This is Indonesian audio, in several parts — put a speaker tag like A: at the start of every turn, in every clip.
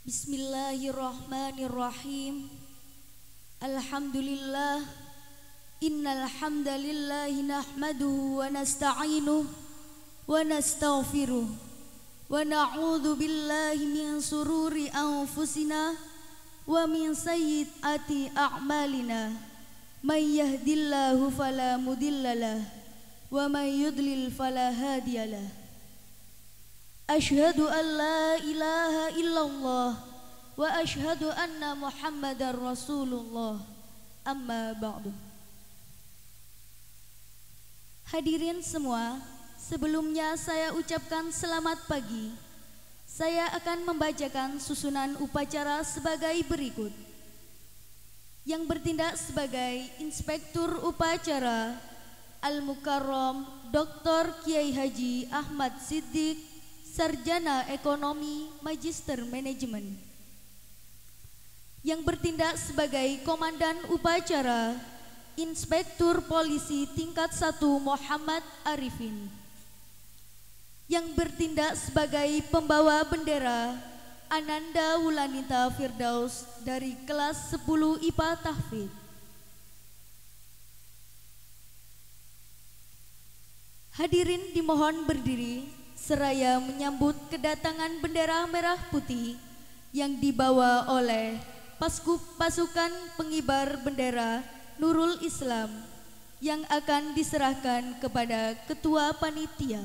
A: Bismillahirrahmanirrahim. Alhamdulillah. Innal hamdalillahi nahmaduhu wa nasta'inuhu wa nastaghfiruh wa na'udzu billahi min sururi anfusina wa min sayyiati a'malina. May yahdillahu fala mudhillalah wa may yudlil fala hadiyalah. Asyhadu an la ilaha illallah wa asyhadu anna Muhammadar Rasulullah. Amma ba'du. Hadirin semua, sebelumnya saya ucapkan selamat pagi. Saya akan membacakan susunan upacara sebagai berikut. Yang bertindak sebagai Inspektur Upacara Al-Mukarram Dr. Kiai Haji Ahmad Siddiq, Sarjana Ekonomi Magister Manajemen. Yang bertindak sebagai Komandan Upacara Inspektur Polisi Tingkat 1 Muhammad Arifin. Yang bertindak sebagai Pembawa Bendera Ananda Wulanita Firdaus dari kelas 10 IPA Tahfidz. Hadirin dimohon berdiri seraya menyambut kedatangan bendera merah putih yang dibawa oleh pasukan pengibar bendera Nurul Islam yang akan diserahkan kepada Ketua Panitia.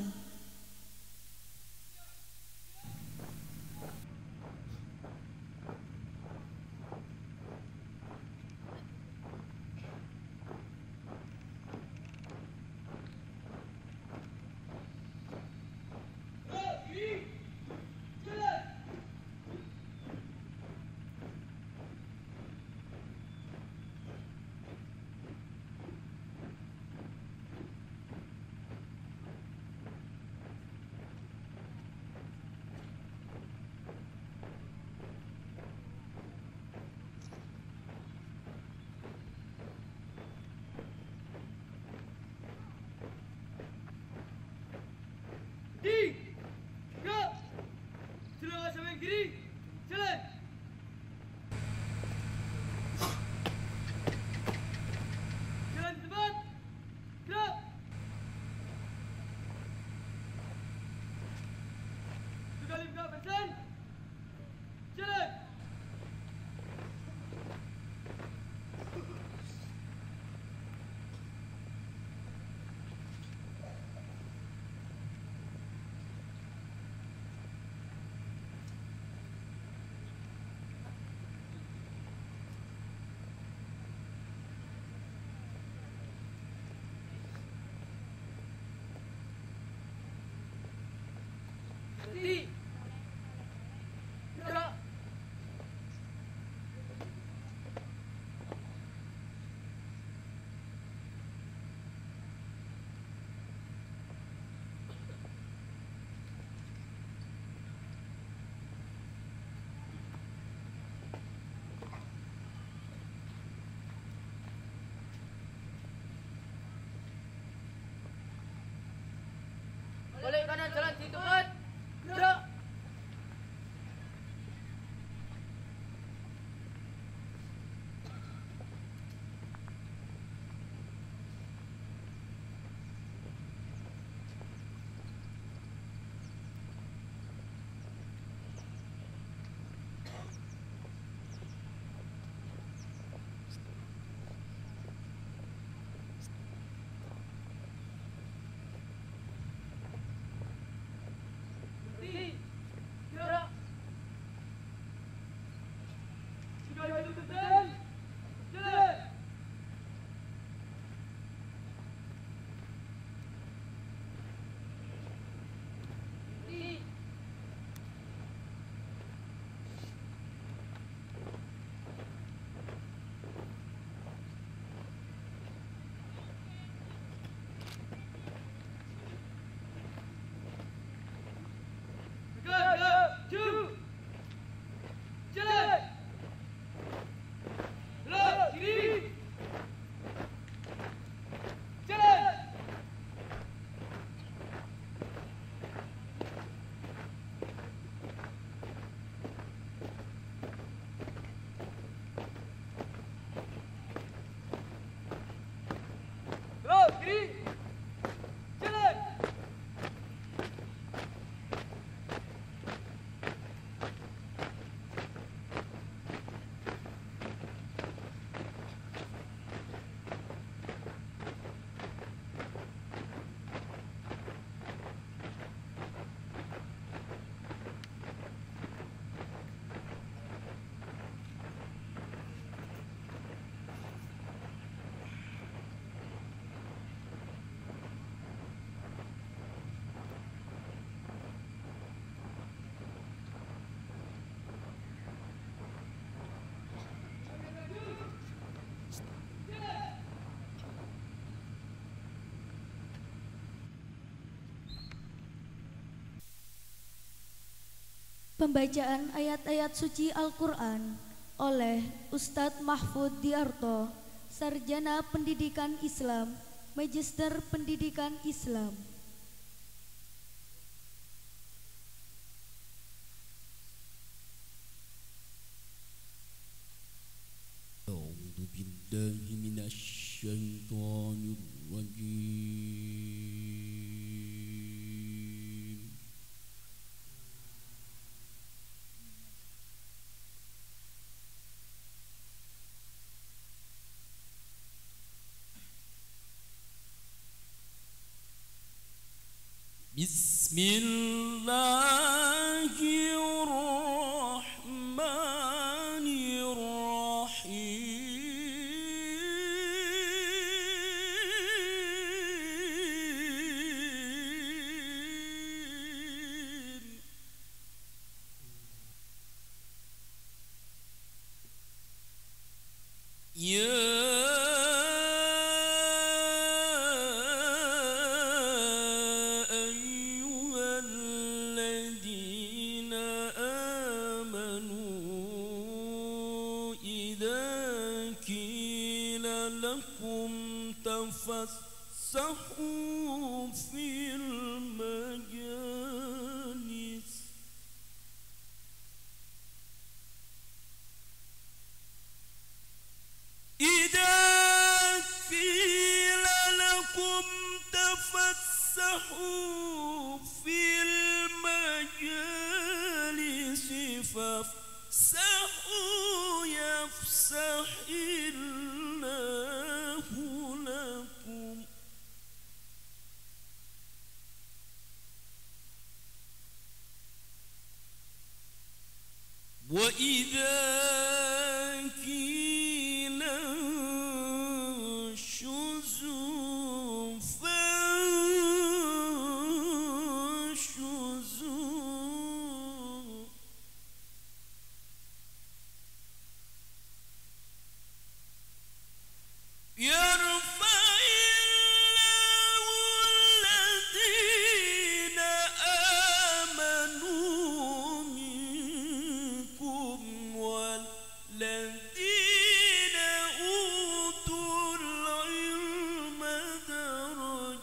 B: Balik kanan jalan situ kan. Gerak. Di
A: Pembacaan ayat-ayat suci Al-Quran oleh Ustadz Mahfud Diarto, Sarjana Pendidikan Islam, Magister Pendidikan Islam.
C: A'udzu billahi minasy syaithanir rajim. Bismillahirrahmanirrahim. تفسحوا في المجالس إذا قيل لكم تفسحوا في المجالس فافسحوا يفسح الله لكم وإذا قيل انشزوا فانشزوا يرفع الله الذين آمنوا منكم والذين أوتوا العلم درجات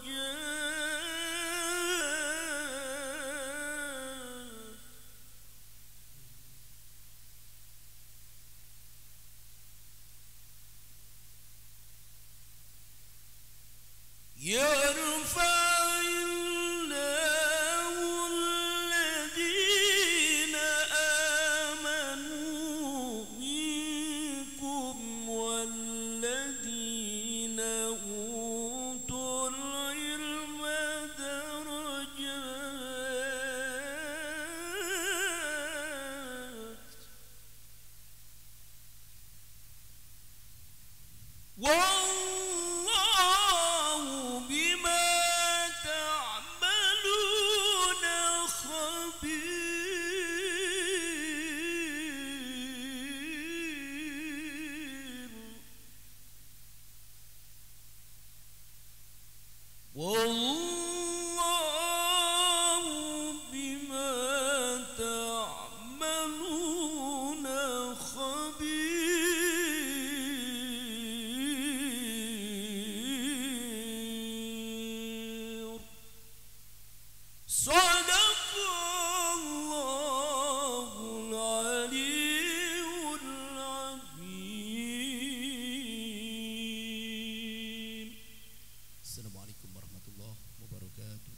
C: يرفع الله الذين آمنوا منكم والذين أوتوا العلم درجات والله بما تعملون خبير والله بما تعملون خبير صدق الله العلي العظيم. Assalamualaikum warahmatullahi wabarakatuh.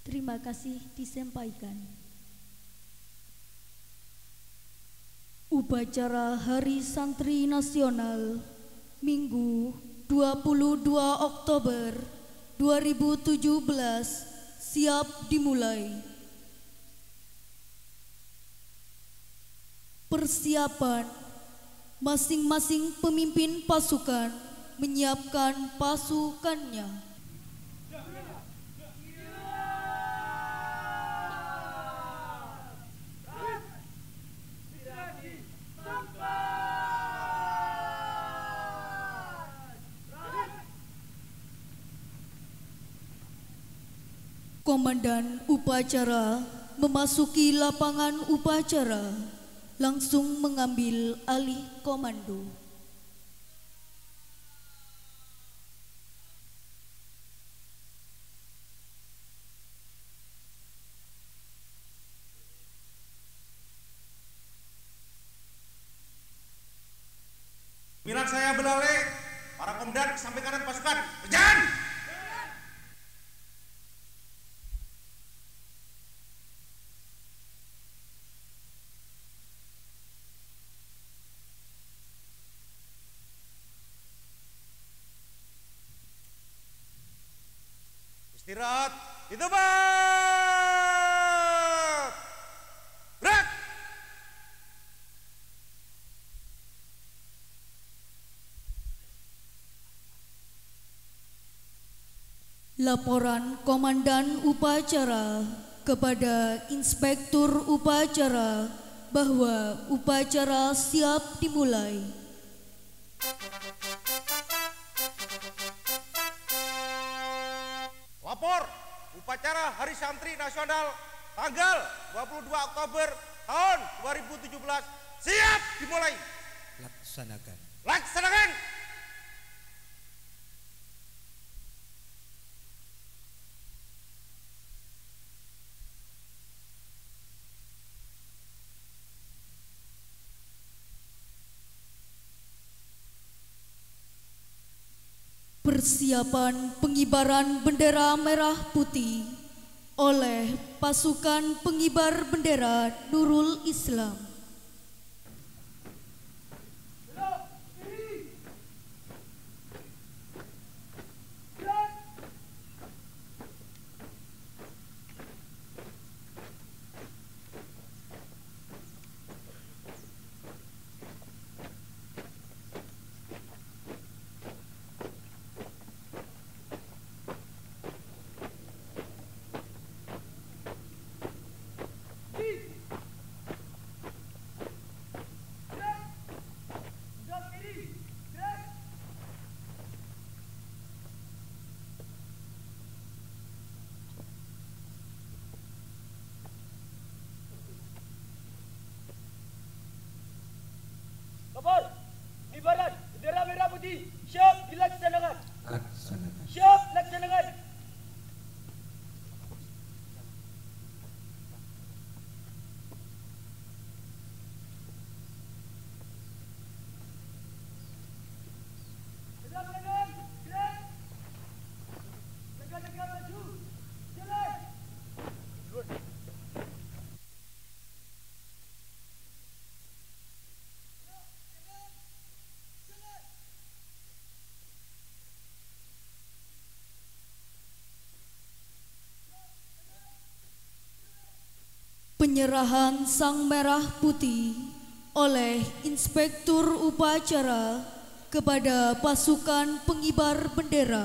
A: Terima kasih disampaikan. Upacara Hari Santri Nasional Minggu 22 Oktober 2017 siap dimulai. Persiapan masing-masing pemimpin pasukan menyiapkan pasukannya. Komandan upacara memasuki lapangan upacara, langsung mengambil alih komando.
D: Pimpinan saya beralih, para komandan ke samping kanan pasukan, berjalan! Istirahat, di tempat! Gerak!
A: Laporan Komandan Upacara kepada Inspektur Upacara bahwa upacara siap dimulai.
D: Lapor, upacara Hari Santri Nasional tanggal 22 Oktober tahun 2017 siap dimulai.
E: Laksanakan.
D: Laksanakan.
A: Persiapan pengibaran bendera merah putih oleh pasukan pengibar bendera Nurul Islam.
B: Lapor, pengibaran bendera merah putih siap dilaksanakan.
E: Laksanakan.
B: Siap laksanakan. Gerak kanan, gerak. Tegak-tegak maju. Jalan.
A: Penyerahan sang merah putih oleh Inspektur Upacara kepada pasukan pengibar bendera.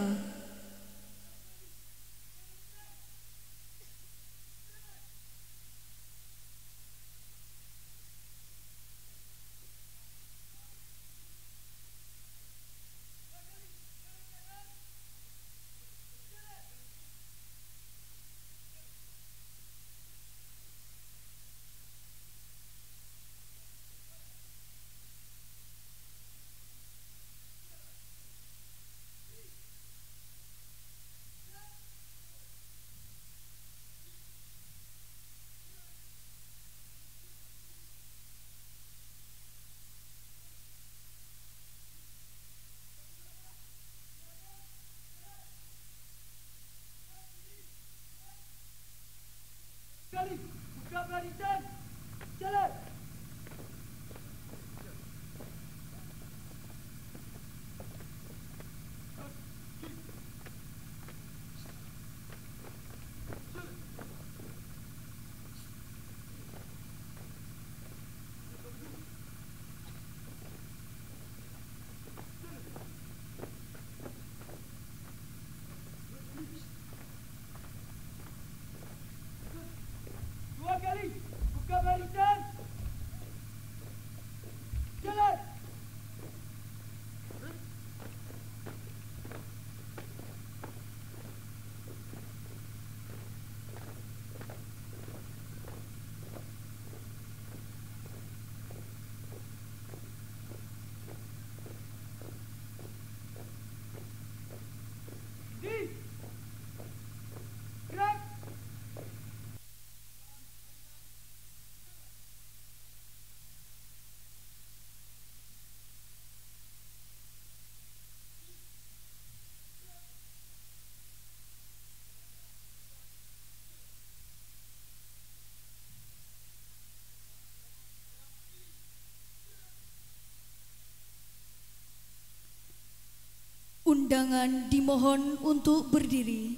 A: Undangan dimohon untuk berdiri.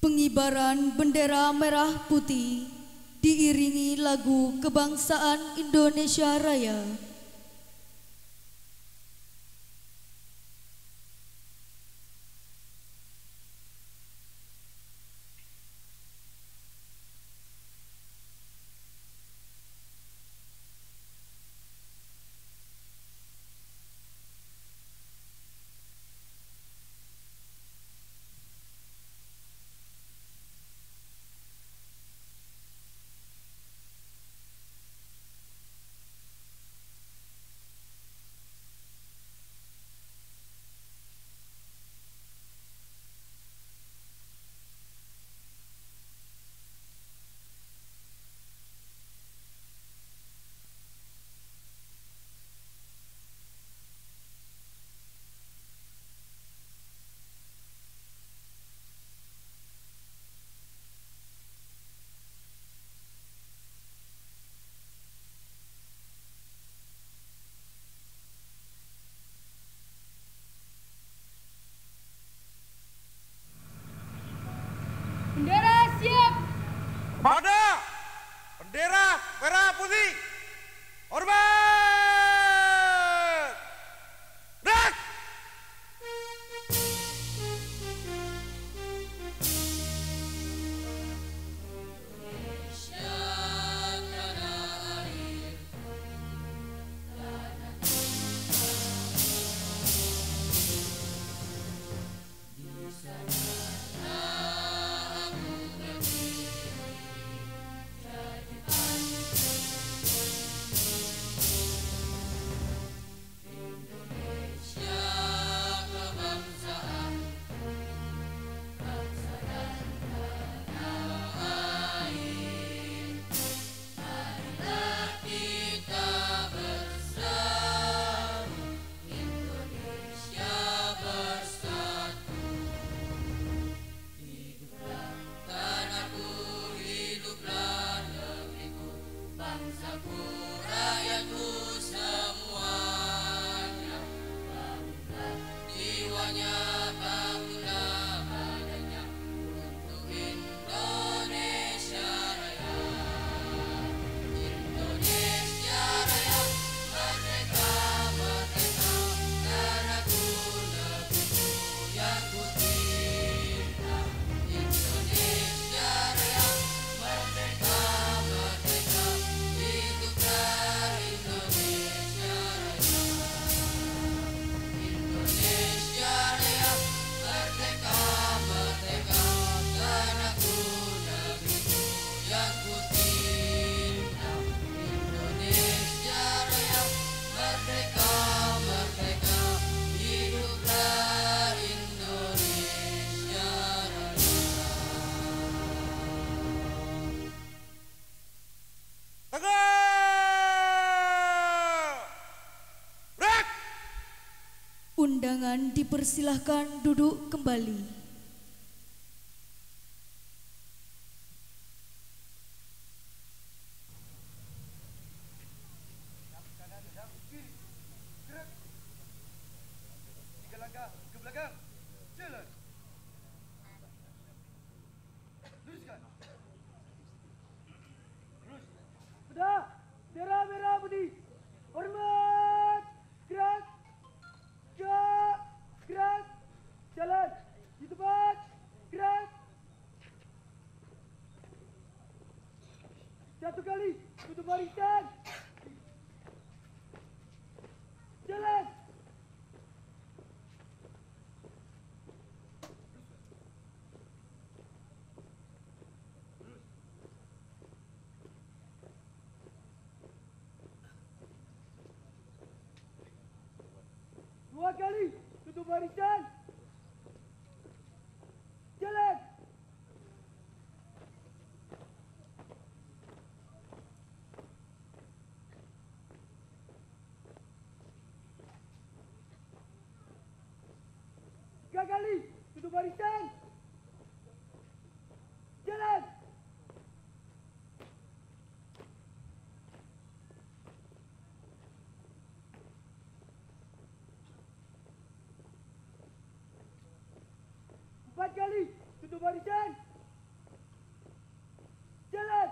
A: Pengibaran bendera merah putih diiringi lagu kebangsaan Indonesia Raya.
B: Bendera siap.
D: Pada bendera merah putih. Hormat. Gerak.
A: Undangan dipersilahkan duduk kembali.
B: Tiga langkah ke belakang. Jalan. Teruskan. Terus. Sudah. Bendera merah putih. Hormat. Gerak. Gerak. Gerak. Jalan. Di tempat. Gerak. Satu kali. Tutup barisan. Jalan. Dua kali. Tutup barisan. Jalan. Tiga kali. Tutup barisan. Jalan. kali tutup barisan. Jalan.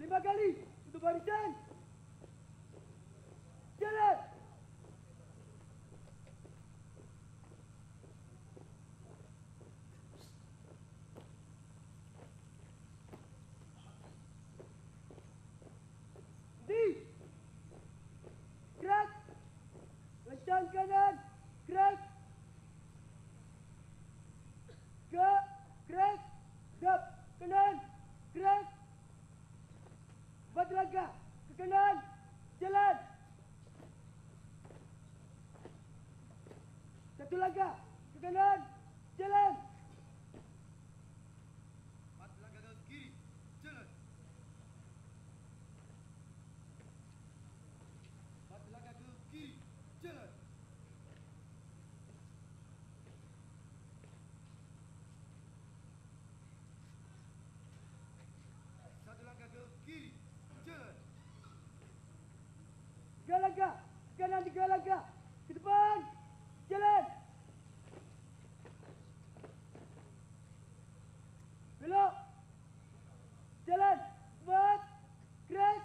B: Lima kali tutup barisan. Jalan. Gerak. Lencang kanan. Gerak. Gerak. Dap. Kanan. Gerak. 4 langkah. Ke kanan. Jalan. 1 langkah. Ke kanan. Jalan. 4 langkah ke kiri. Jalan. 4 langkah ke kiri. Jalan. 1 langkah ke kiri. Jalan. 3 langkah. Ke kanan 3 langkah. Ke depan. Jalan. Belok. Jalan. 4. Gerak.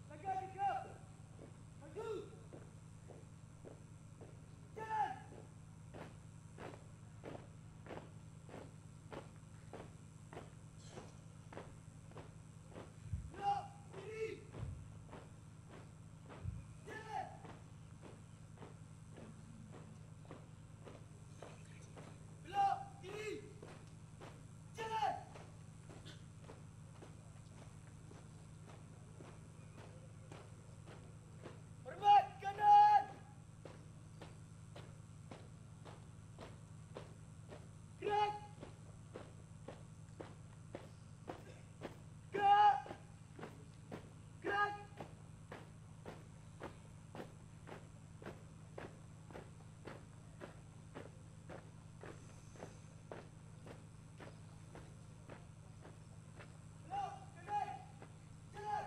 B: Langkah 3. Maju. Jalan. Belok. Kiri. Jalan. Belok. Kiri. Jalan. Hormat kanan. Gerak. Gerak. Gerak. Belok kanan. Jalan.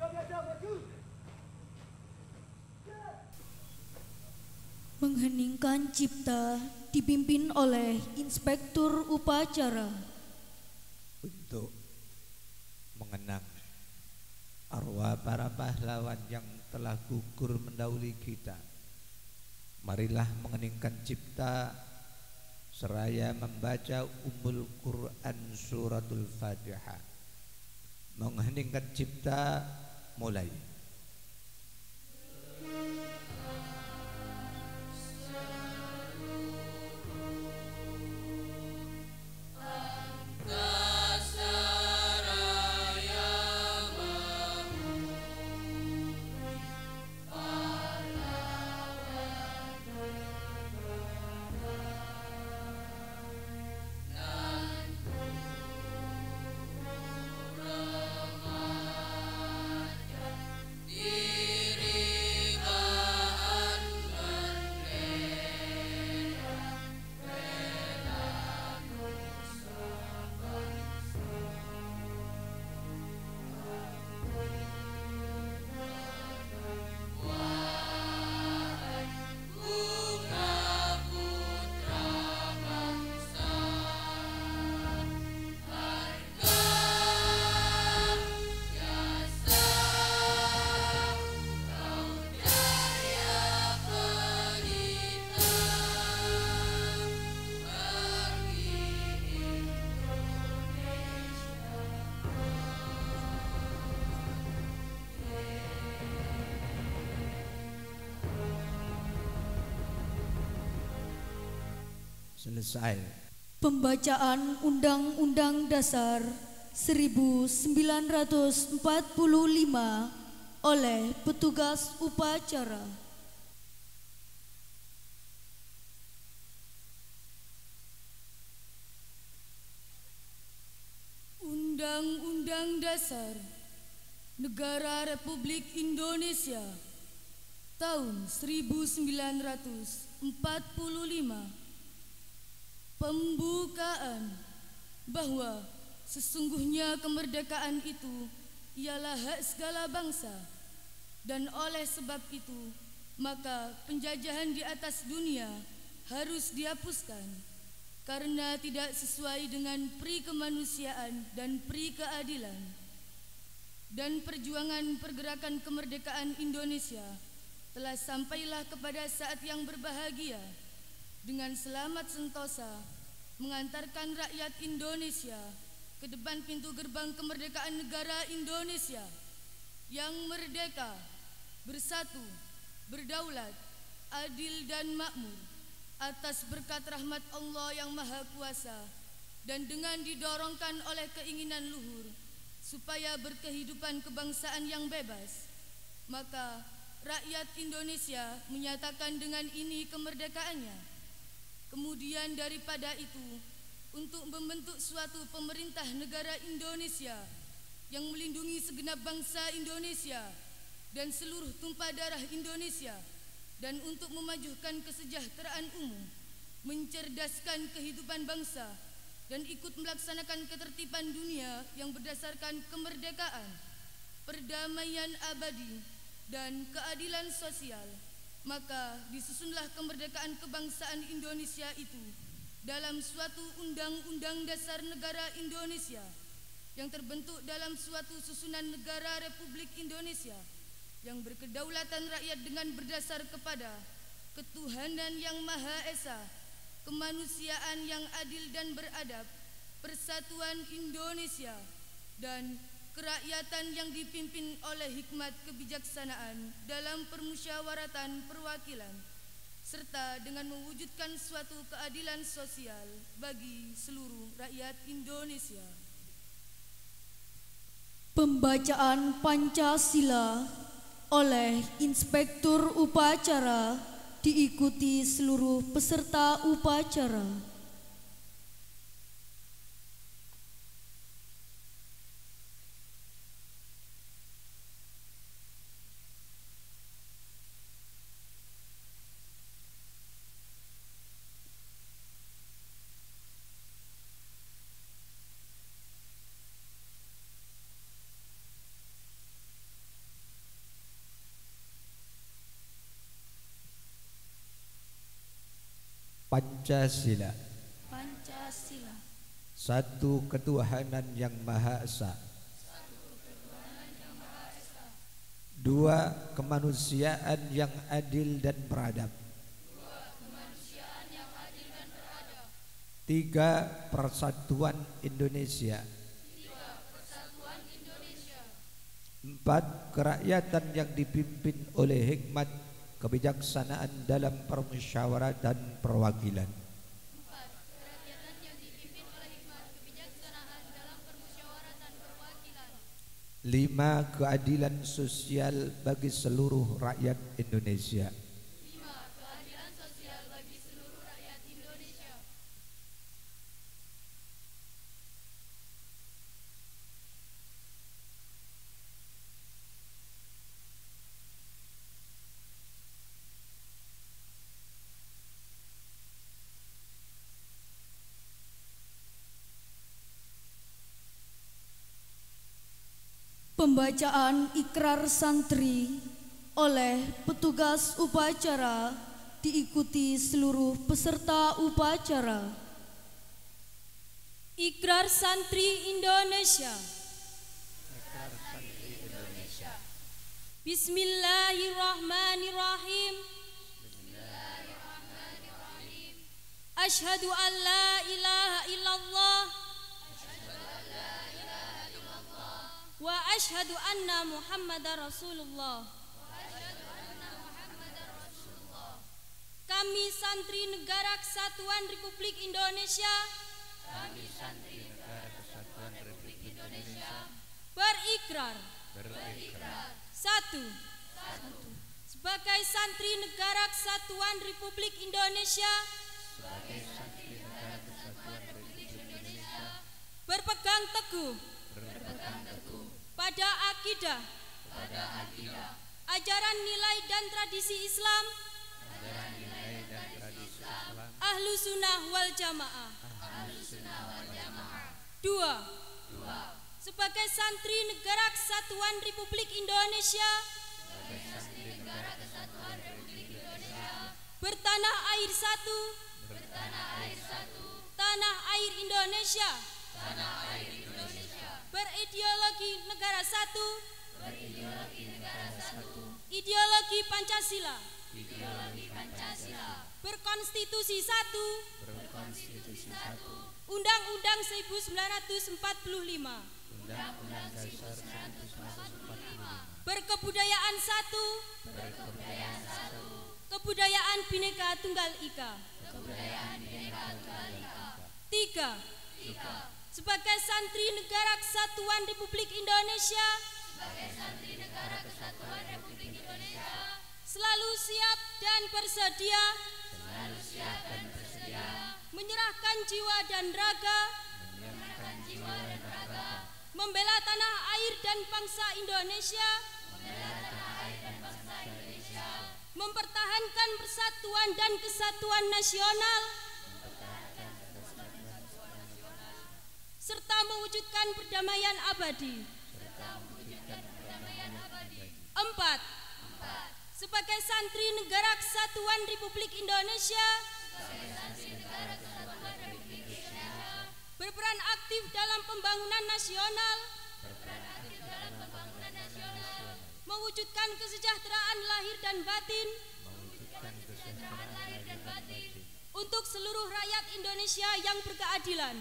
B: Pegang dada maju. Jalan.
A: Mengheningkan cipta dipimpin oleh Inspektur Upacara.
E: Untuk mengenang arwah para pahlawan yang telah gugur mendahului kita, marilah mengeningkan cipta seraya membaca Ummul Quran suratul Fatihah. Mengheningkan cipta mulai. Selesai.
A: Pembacaan Undang-Undang Dasar 1945 oleh petugas upacara. Undang-Undang Dasar Negara Republik Indonesia tahun 1945. Pembukaan bahwa sesungguhnya kemerdekaan itu ialah hak segala bangsa, dan oleh sebab itu maka penjajahan di atas dunia harus dihapuskan karena tidak sesuai dengan pri kemanusiaan dan pri keadilan. Dan perjuangan pergerakan kemerdekaan Indonesia telah sampailah kepada saat yang berbahagia dengan selamat sentosa mengantarkan rakyat Indonesia ke depan pintu gerbang kemerdekaan negara Indonesia yang merdeka, bersatu, berdaulat, adil dan makmur atas berkat rahmat Allah yang Maha Kuasa, dan dengan didorongkan oleh keinginan luhur supaya berkehidupan kebangsaan yang bebas, maka rakyat Indonesia menyatakan dengan ini kemerdekaannya. Kemudian daripada itu, untuk membentuk suatu pemerintah negara Indonesia yang melindungi segenap bangsa Indonesia dan seluruh tumpah darah Indonesia, dan untuk memajukan kesejahteraan umum, mencerdaskan kehidupan bangsa, dan ikut melaksanakan ketertiban dunia yang berdasarkan kemerdekaan, perdamaian abadi, dan keadilan sosial, maka disusunlah kemerdekaan kebangsaan Indonesia itu dalam suatu Undang-Undang Dasar Negara Indonesia yang terbentuk dalam suatu susunan negara Republik Indonesia yang berkedaulatan rakyat dengan berdasar kepada ketuhanan yang Maha Esa, kemanusiaan yang adil dan beradab, persatuan Indonesia, dan kerakyatan yang dipimpin oleh hikmat kebijaksanaan dalam permusyawaratan perwakilan, serta dengan mewujudkan suatu keadilan sosial bagi seluruh rakyat Indonesia. Pembacaan Pancasila oleh Inspektur Upacara diikuti seluruh peserta upacara.
E: Pancasila.
A: Pancasila.
E: Satu ketuhanan yang Maha Esa. Dua kemanusiaan yang adil dan beradab. Tiga persatuan Indonesia. Empat kerakyatan yang dipimpin oleh hikmat kebijaksanaan dalam permusyawaratan perwakilan. Lima keadilan sosial bagi seluruh rakyat Indonesia.
A: Pembacaan ikrar santri oleh petugas upacara diikuti seluruh peserta upacara.
F: Ikrar Santri Indonesia. Bismillahirrahmanirrahim. Asyhadu an la ilaha illallah wa asyhadu anna Muhammadar Rasulullah. Kami Santri Negara Kesatuan Republik Indonesia berikrar. Satu. Sebagai Santri Negara Kesatuan Republik Indonesia berpegang teguh pada akidah, ajaran nilai dan tradisi Islam, Ahlu Sunnah wal Jamaah. Dua. Sebagai Santri Negara Kesatuan Republik Indonesia bertanah air satu, tanah air Indonesia, berideologi negara satu, ideologi Pancasila, berkonstitusi satu, Undang-Undang 1945, berkebudayaan satu, kebudayaan Bhinneka Tunggal Ika. Tiga. Sebagai Santri Negara Kesatuan Republik Indonesia selalu siap dan bersedia menyerahkan jiwa dan raga membela tanah air dan bangsa Indonesia, mempertahankan persatuan dan kesatuan nasional, serta mewujudkan perdamaian abadi. Empat. Sebagai Santri Negara Kesatuan Republik Indonesia berperan aktif dalam pembangunan nasional, mewujudkan kesejahteraan lahir dan batin untuk seluruh rakyat Indonesia yang berkeadilan.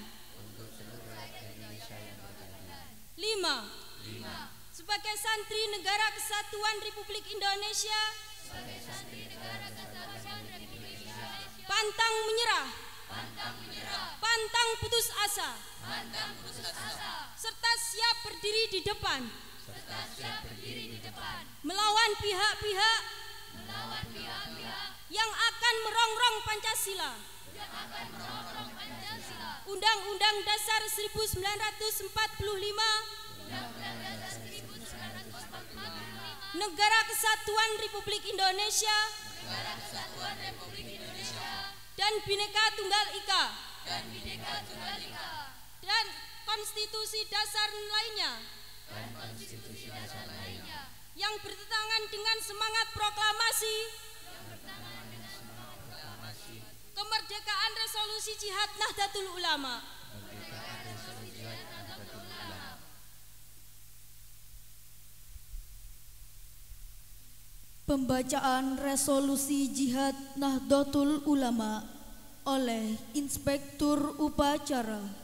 F: 5. Sebagai Santri Negara Kesatuan Republik Indonesia pantang menyerah, pantang putus asa, serta siap berdiri di depan melawan pihak-pihak yang akan merongrong Pancasila, Undang-Undang Dasar 1945, Negara Kesatuan Republik Indonesia, dan Bhinneka Tunggal Ika, dan konstitusi dasar lainnya yang bertentangan dengan semangat proklamasi kemerdekaan resolusi Jihad Nahdlatul Ulama.
A: Pembacaan resolusi Jihad Nahdlatul Ulama oleh Inspektur Upacara.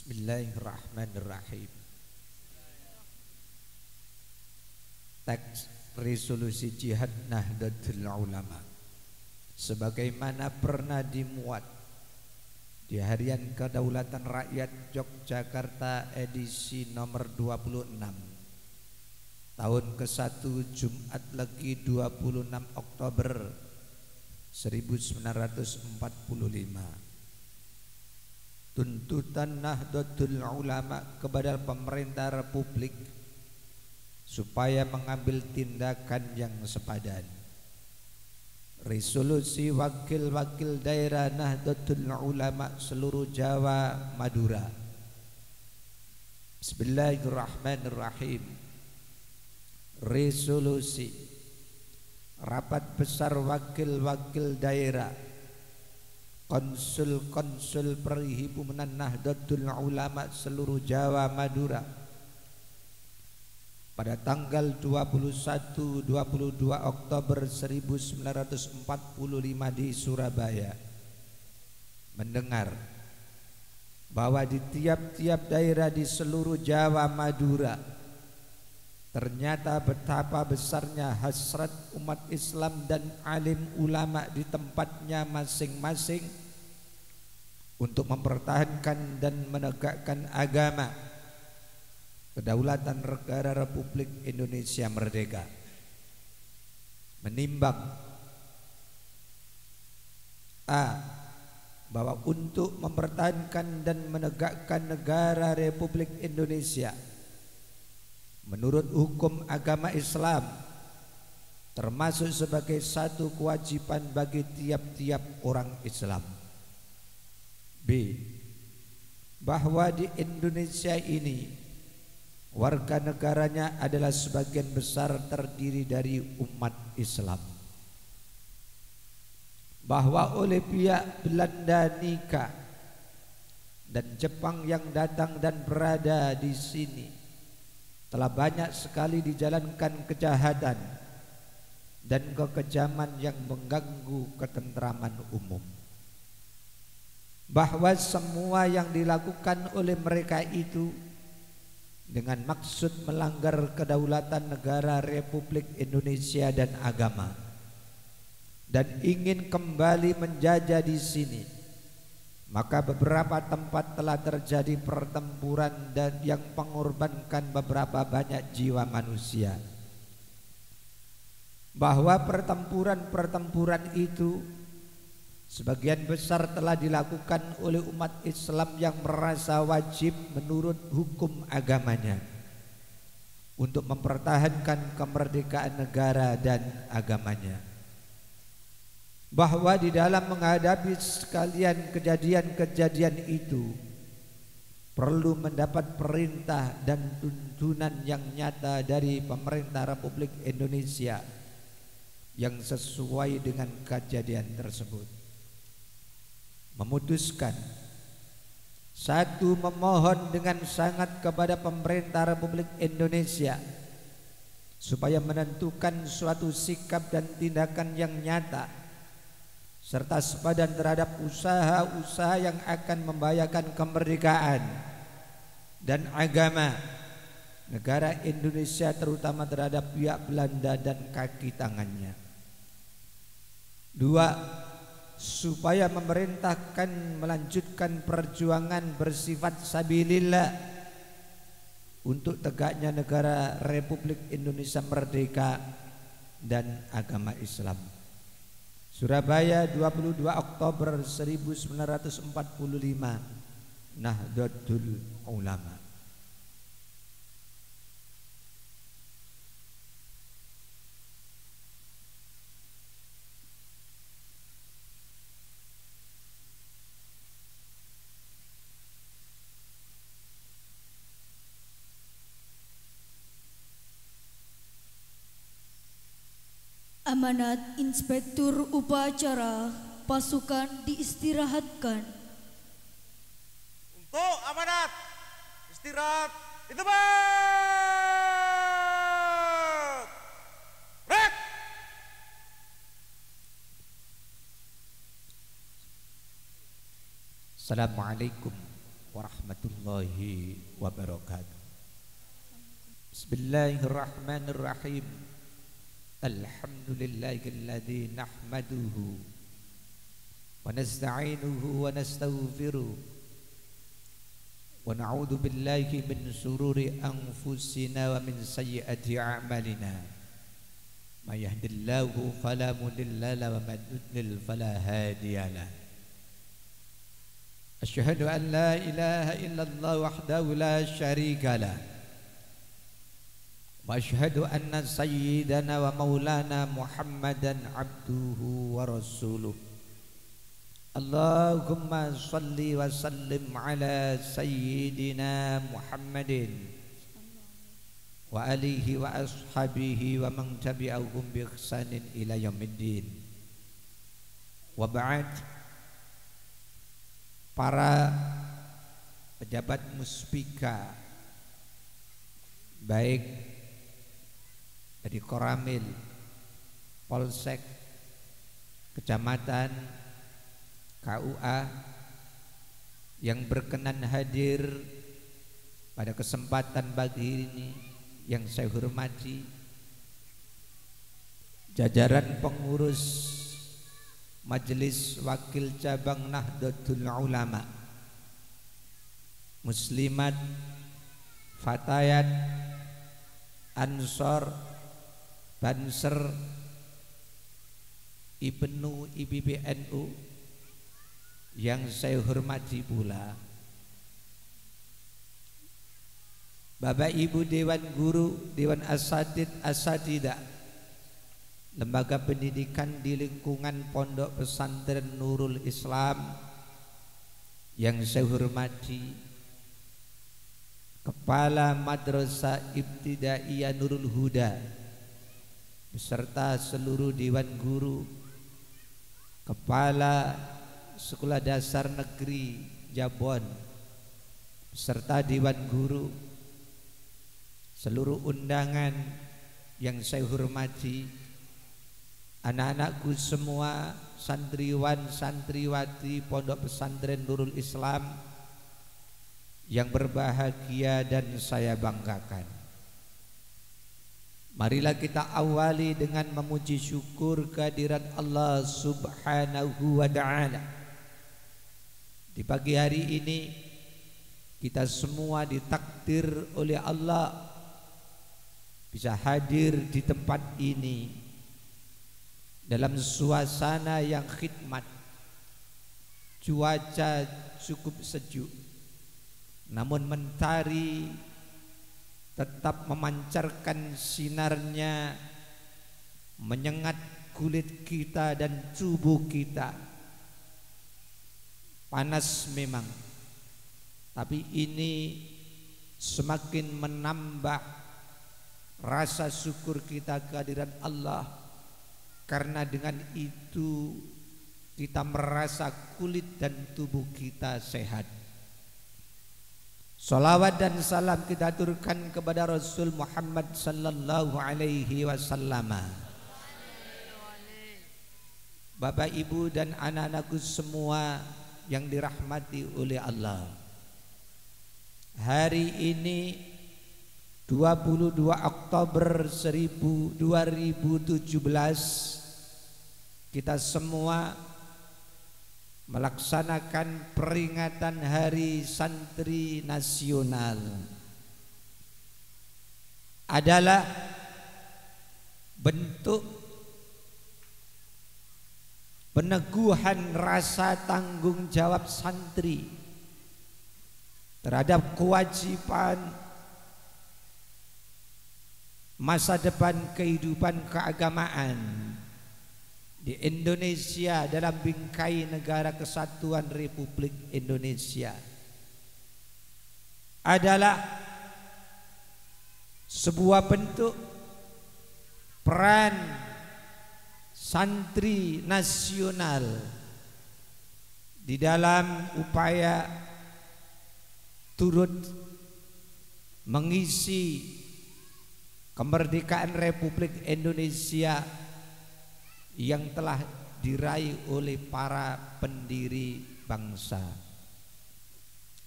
E: Bismillahirrahmanirrahim. Teks resolusi Jihad Nahdlatul Ulama sebagaimana pernah dimuat di Harian Kedaulatan Rakyat Yogyakarta edisi nomor 26 tahun ke-1 Jumat Legi 26 Oktober 1945. Tuntutan Nahdlatul Ulama kepada pemerintah Republik supaya mengambil tindakan yang sepadan. Resolusi Wakil-Wakil Daerah Nahdlatul Ulama seluruh Jawa Madura. Bismillahirrahmanirrahim. Resolusi Rapat Besar Wakil-Wakil Daerah konsul-konsul Perhimpunan Nahdlatul Ulama seluruh Jawa Madura pada tanggal 21-22 Oktober 1945 di Surabaya mendengar bahwa di tiap-tiap daerah di seluruh Jawa Madura ternyata betapa besarnya hasrat umat Islam dan alim ulama di tempatnya masing-masing untuk mempertahankan dan menegakkan agama, kedaulatan negara Republik Indonesia merdeka. Menimbang bahwa untuk mempertahankan dan menegakkan negara Republik Indonesia menurut hukum agama Islam termasuk sebagai satu kewajiban bagi tiap-tiap orang Islam. B. Bahwa di Indonesia ini warga negaranya adalah sebagian besar terdiri dari umat Islam. Bahwa oleh pihak Belanda Nika dan Jepang yang datang dan berada di sini telah banyak sekali dijalankan kejahatan dan kekejaman yang mengganggu ketentraman umum. Bahwa semua yang dilakukan oleh mereka itu dengan maksud melanggar kedaulatan negara Republik Indonesia dan agama, dan ingin kembali menjajah di sini, maka beberapa tempat telah terjadi pertempuran dan yang mengorbankan beberapa banyak jiwa manusia. Bahwa pertempuran itu sebagian besar telah dilakukan oleh umat Islam yang merasa wajib menurut hukum agamanya untuk mempertahankan kemerdekaan negara dan agamanya. Bahwa di dalam menghadapi sekalian kejadian-kejadian itu perlu mendapat perintah dan tuntunan yang nyata dari pemerintah Republik Indonesia yang sesuai dengan kejadian tersebut. Memutuskan, satu, memohon dengan sangat kepada pemerintah Republik Indonesia supaya menentukan suatu sikap dan tindakan yang nyata serta sepadan terhadap usaha-usaha yang akan membahayakan kemerdekaan dan agama negara Indonesia, terutama terhadap pihak Belanda dan kaki tangannya. 2. Supaya memerintahkan melanjutkan perjuangan bersifat sabilillah untuk tegaknya negara Republik Indonesia merdeka dan agama Islam. Surabaya, 22 Oktober 1945, Nahdlatul Ulama.
A: Amanat Inspektur Upacara pasukan diistirahatkan.
D: Untuk amanat istirahat ditebak. Red.
E: Assalamualaikum warahmatullahi wabarakatuh. Bismillahirrahmanirrahim. Alhamdulillahilladzi nahmaduhu wa nasta'inuhu wa nastaghfiruh wa na'udzu billahi min shururi anfusina wa min sayyiati a'malina. May yahdihillahu fala mudilla lahu wa may yudlil fala hadiya lahu. Asyhadu an la ilaha illallah wahdahu la syarika lahu wa asyhadu anna sayyidana wa maulana Muhammadan abduhu wa rasuluh. Allahumma salli wa sallim ala sayyidina Muhammadin wa alihi wa ashabihi wa man tabi'ahum bi ihsanin ila yaumiddin. Wa ba'd. para pejabat muspika, baik dari Koramil, Polsek, Kecamatan, KUA yang berkenan hadir pada kesempatan pagi ini, yang saya hormati jajaran pengurus Majelis Wakil Cabang Nahdlatul Ulama, Muslimat, Fatayat, Ansor, Banser, Ibnu IPBNU yang saya hormati pula Bapak Ibu Dewan Guru, Dewan Asatid, Asatidah, lembaga pendidikan di lingkungan Pondok Pesantren Nurul Islam yang saya hormati, Kepala Madrasah Ibtidaiyah Nurul Huda beserta seluruh Dewan Guru, Kepala Sekolah Dasar Negeri Jabon beserta Dewan Guru, seluruh undangan yang saya hormati, anak-anakku semua, santriwan santriwati Pondok Pesantren Nurul Islam yang berbahagia dan saya banggakan. Marilah kita awali dengan memuji syukur kehadirat Allah Subhanahu wa ta'ala. Di pagi hari ini kita semua ditakdir oleh Allah bisa hadir di tempat ini dalam suasana yang khidmat. Cuaca cukup sejuk, namun mentari tetap memancarkan sinarnya menyengat kulit kita dan tubuh kita. Panas memang, tapi ini semakin menambah rasa syukur kita kehadiran Allah, karena dengan itu kita merasa kulit dan tubuh kita sehat. Salawat dan salam kita aturkan kepada Rasul Muhammad sallallahu alaihi wasallam. Bapak, Ibu dan anak-anakku semua yang dirahmati oleh Allah, hari ini 22 Oktober 2017 kita semua melaksanakan peringatan Hari Santri Nasional. Adalah bentuk peneguhan rasa tanggung jawab santri terhadap kewajiban masa depan kehidupan keagamaan di Indonesia dalam bingkai Negara Kesatuan Republik Indonesia. Adalah sebuah bentuk peran santri nasional di dalam upaya turut mengisi kemerdekaan Republik Indonesia yang telah diraih oleh para pendiri bangsa.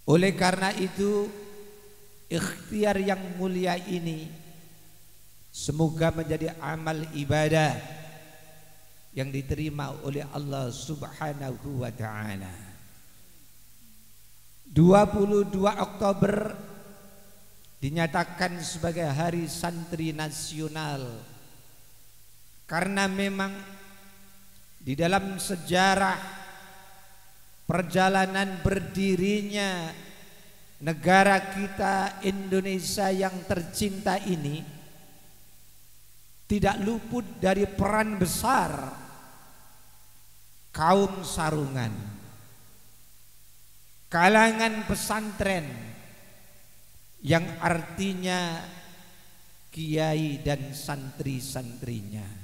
E: Oleh karena itu, ikhtiar yang mulia ini semoga menjadi amal ibadah yang diterima oleh Allah Subhanahu wa ta'ala. 22 Oktober dinyatakan sebagai Hari Santri Nasional karena memang di dalam sejarah perjalanan berdirinya negara kita Indonesia yang tercinta ini tidak luput dari peran besar kaum sarungan, kalangan pesantren yang artinya kiai dan santri-santrinya.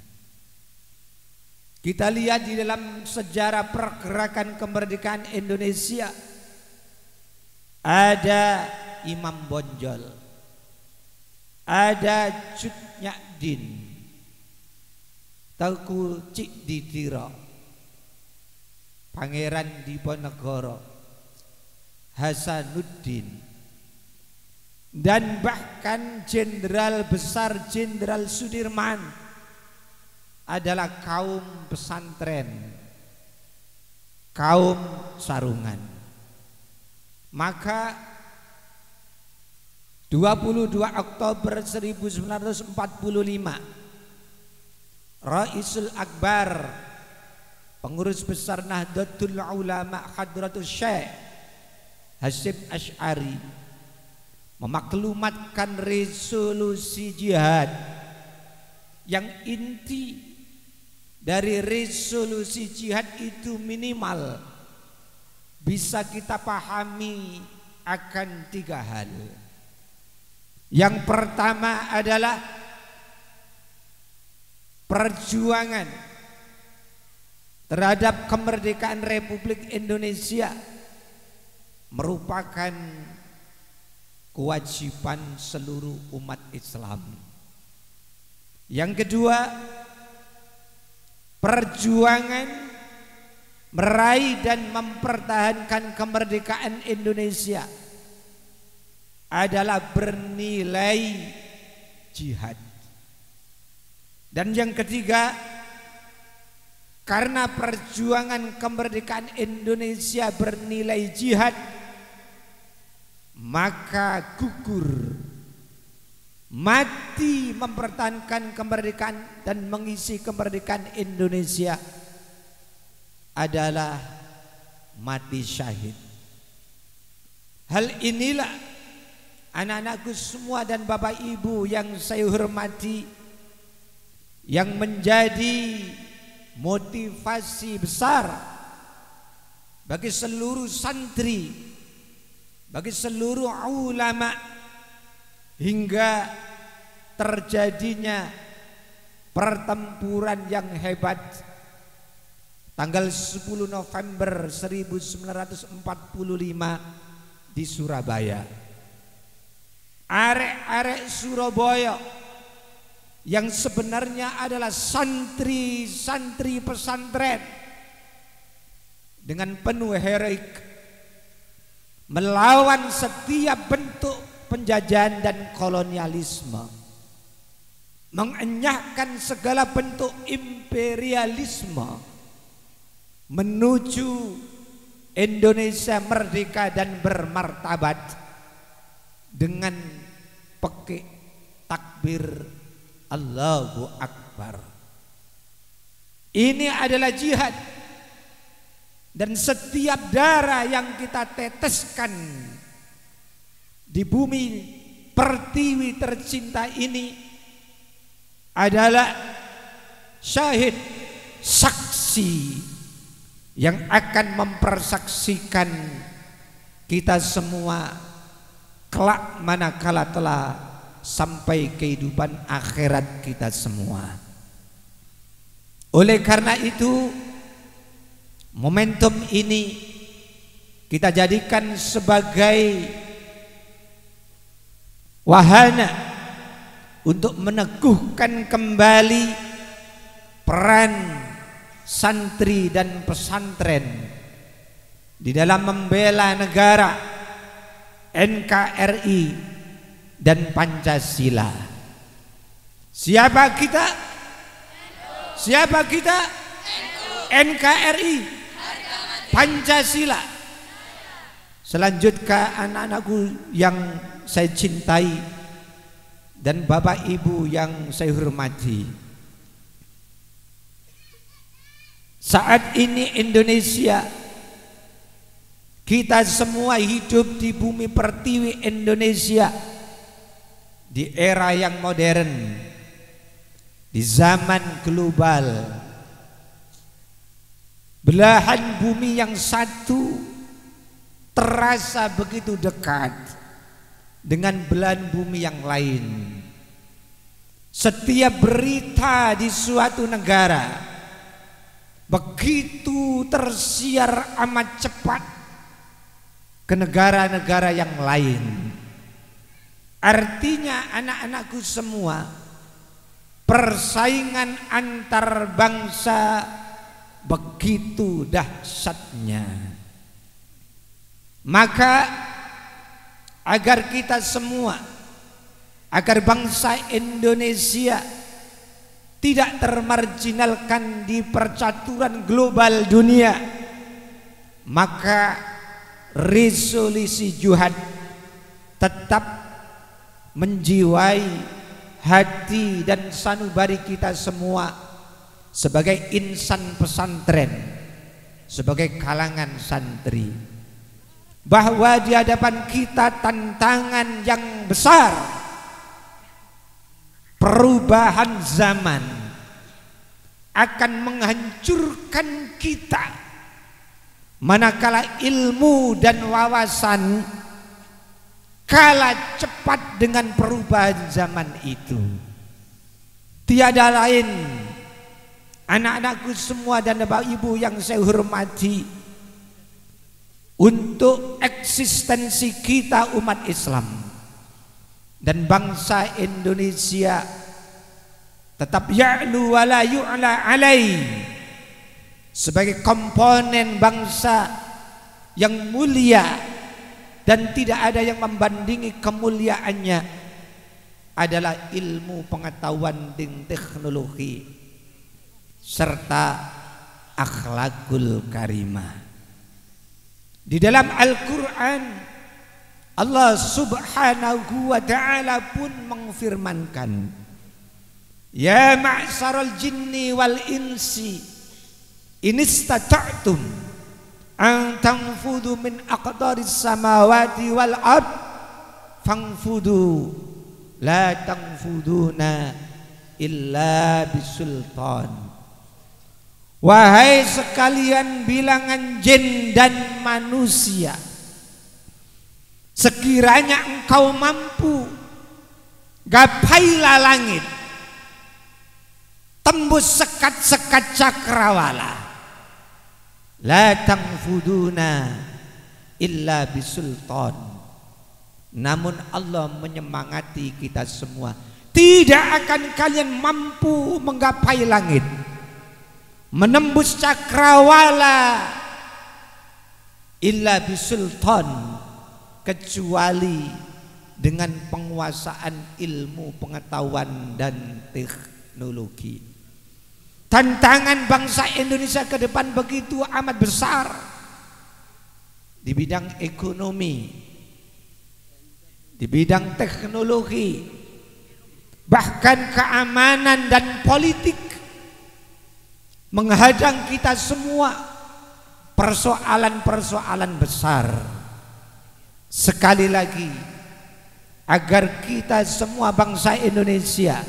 E: Kita lihat di dalam sejarah pergerakan kemerdekaan Indonesia ada Imam Bonjol, ada Cut Nyakdin, Teuku Cik Ditiro, Pangeran Diponegoro, Hasanuddin, dan bahkan Jenderal Besar Jenderal Sudirman adalah kaum pesantren, kaum sarungan. Maka 22 Oktober 1945 Raisul Akbar, pengurus besar Nahdlatul Ulama Hadratus Syekh Hasyim Asy'ari memaklumatkan resolusi jihad yang inti dari resolusi jihad itu minimal bisa kita pahami akan 3 hal. Yang pertama adalah perjuangan terhadap kemerdekaan Republik Indonesia merupakan kewajiban seluruh umat Islam. Yang kedua, perjuangan meraih dan mempertahankan kemerdekaan Indonesia adalah bernilai jihad. Dan yang ketiga, karena perjuangan kemerdekaan Indonesia bernilai jihad, maka gugur, mati mempertahankan kemerdekaan dan mengisi kemerdekaan Indonesia adalah mati syahid. Hal inilah anak-anakku semua dan bapak ibu yang saya hormati, yang menjadi motivasi besar bagi seluruh santri, bagi seluruh ulama, hingga terjadinya pertempuran yang hebat tanggal 10 November 1945 di Surabaya. Arek-arek Surabaya yang sebenarnya adalah santri-santri pesantren dengan penuh heroik melawan setiap bentuk penjajahan dan kolonialisme, mengenyahkan segala bentuk imperialisme menuju Indonesia merdeka dan bermartabat dengan pekik takbir Allahu Akbar. Ini adalah jihad, dan setiap darah yang kita teteskan di bumi pertiwi tercinta ini adalah syahid, saksi yang akan mempersaksikan kita semua kelak manakala telah sampai kehidupan akhirat kita semua. Oleh karena itu, momentum ini kita jadikan sebagai wahana untuk meneguhkan kembali peran santri dan pesantren di dalam membela negara, NKRI dan Pancasila. Siapa kita? Siapa kita? NKRI, Pancasila. Selanjutnya anak-anakku yang saya cintai dan bapak ibu yang saya hormati, saat ini Indonesia, kita semua hidup di bumi pertiwi Indonesia di era yang modern, di zaman global. Belahan bumi yang satu terasa begitu dekat dengan belahan bumi yang lain. Setiap berita di suatu negara begitu tersiar amat cepat ke negara-negara yang lain. Artinya anak-anakku semua, persaingan antar bangsa begitu dahsyatnya. Maka agar kita semua, agar bangsa Indonesia tidak termarginalkan di percaturan global dunia, maka resolusi jihad tetap menjiwai hati dan sanubari kita semua sebagai insan pesantren, sebagai kalangan santri, bahwa di hadapan kita tantangan yang besar, perubahan zaman akan menghancurkan kita manakala ilmu dan wawasan kalah cepat dengan perubahan zaman itu. Tiada lain, anak-anakku semua dan bapak ibu yang saya hormati, untuk eksistensi kita umat Islam dan bangsa Indonesia tetap ya'lu wa la yu'la alai, sebagai komponen bangsa yang mulia dan tidak ada yang membandingi kemuliaannya, adalah ilmu pengetahuan dan teknologi serta akhlakul karimah. Di dalam Al-Quran, Allah subhanahu wa ta'ala pun mengfirmankan, ya ma'syaral jinni wal insi in istata'tum an tanfudu min aqdaris samawati wal ard fangfudu la tanfuduna illa bisultan. Wahai sekalian bilangan jin dan manusia, sekiranya engkau mampu, gapailah langit, tembus sekat-sekat cakrawala, la tanfuduna illa bisultan. Namun Allah menyemangati kita semua, tidak akan kalian mampu menggapai langit, menembus cakrawala, illa bisultan, kecuali dengan penguasaan ilmu pengetahuan dan teknologi. Tantangan bangsa Indonesia ke depan begitu amat besar di bidang ekonomi, di bidang teknologi, bahkan keamanan dan politik, menghadang kita semua persoalan-persoalan besar. Sekali lagi, agar kita semua bangsa Indonesia,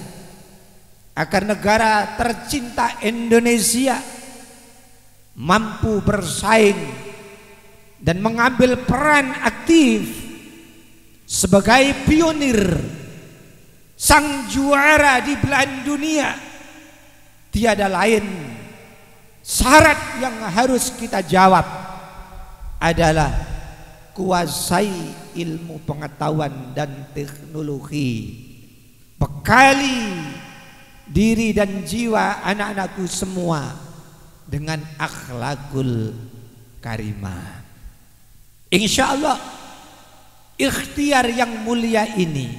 E: agar negara tercinta Indonesia mampu bersaing dan mengambil peran aktif sebagai pionir, sang juara di belahan dunia, tiada lain, syarat yang harus kita jawab adalah kuasai ilmu pengetahuan dan teknologi, bekali diri dan jiwa anak-anakku semua dengan akhlakul karimah. Insya Allah ikhtiar yang mulia ini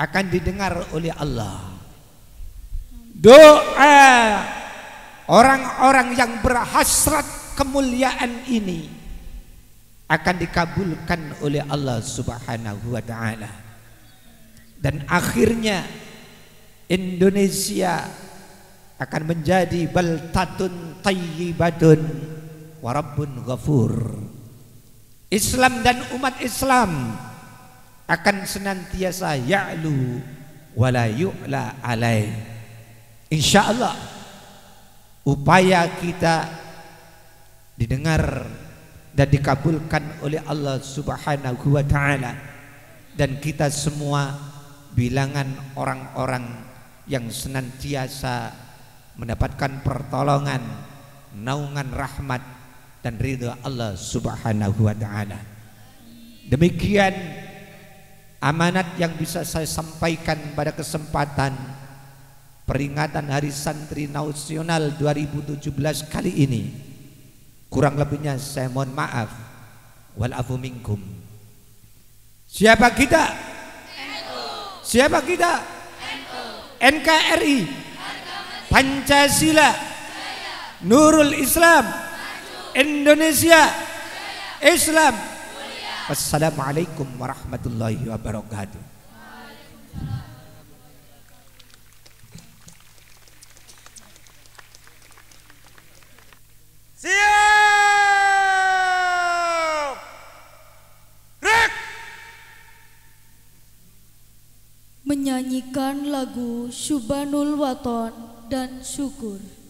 E: akan didengar oleh Allah. Doa orang-orang yang berhasrat kemuliaan ini akan dikabulkan oleh Allah subhanahu wa ta'ala, dan akhirnya Indonesia akan menjadi baltatun tayyibatun wa rabbun ghafur. Islam dan umat Islam akan senantiasa ya'lu wa la yu'la alai. Insyaallah upaya kita didengar dan dikabulkan oleh Allah subhanahu wa ta'ala, dan kita semua bilangan orang-orang yang senantiasa mendapatkan pertolongan, naungan rahmat dan ridha Allah subhanahu wa ta'ala. Demikian amanat yang bisa saya sampaikan pada kesempatan peringatan Hari Santri Nasional 2017 kali ini. Kurang lebihnya saya mohon maaf. Wal afu minkum. Siapa kita? Siapa kita? NKRI, Pancasila, Nurul Islam, Indonesia, Islam. Wassalamualaikum warahmatullahi wabarakatuh.
D: Siap! Rek!
A: Menyanyikan lagu Syubanul Waton dan Syukur.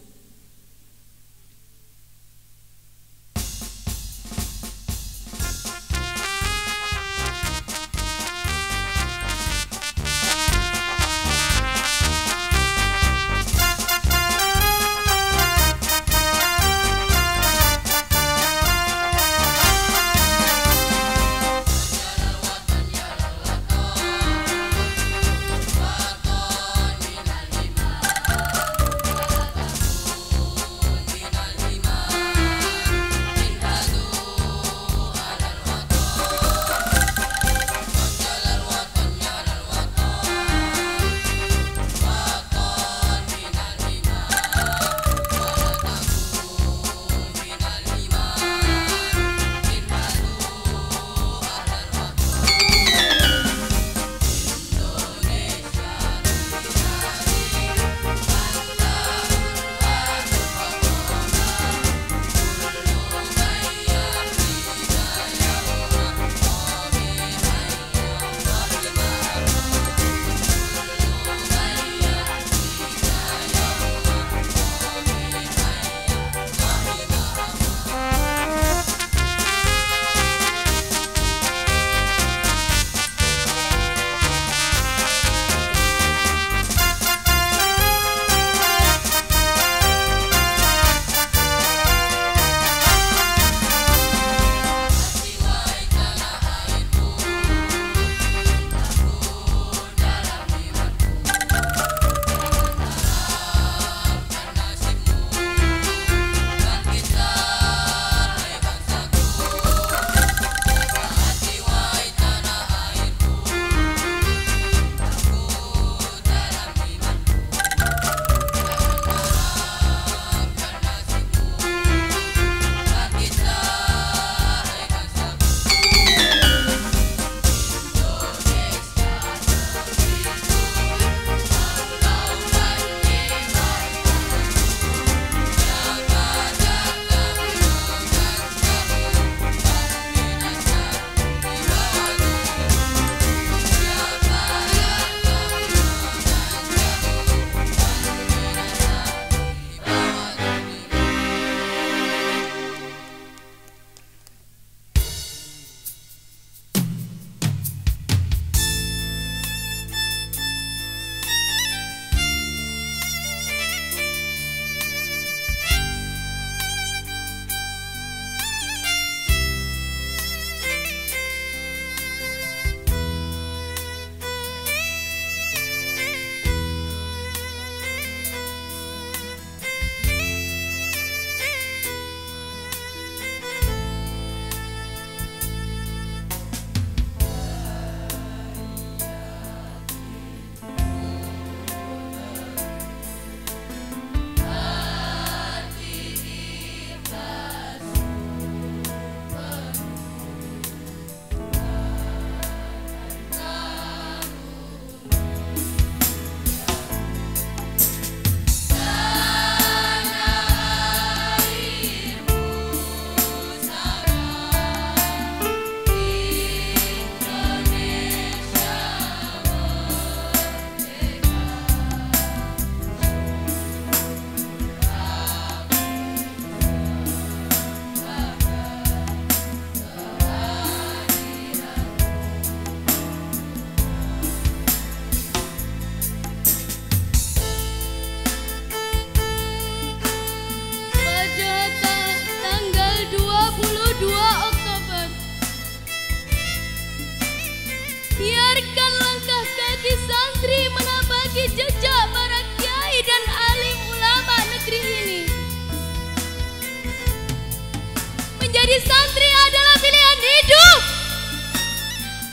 G: menjadi santri adalah pilihan hidup.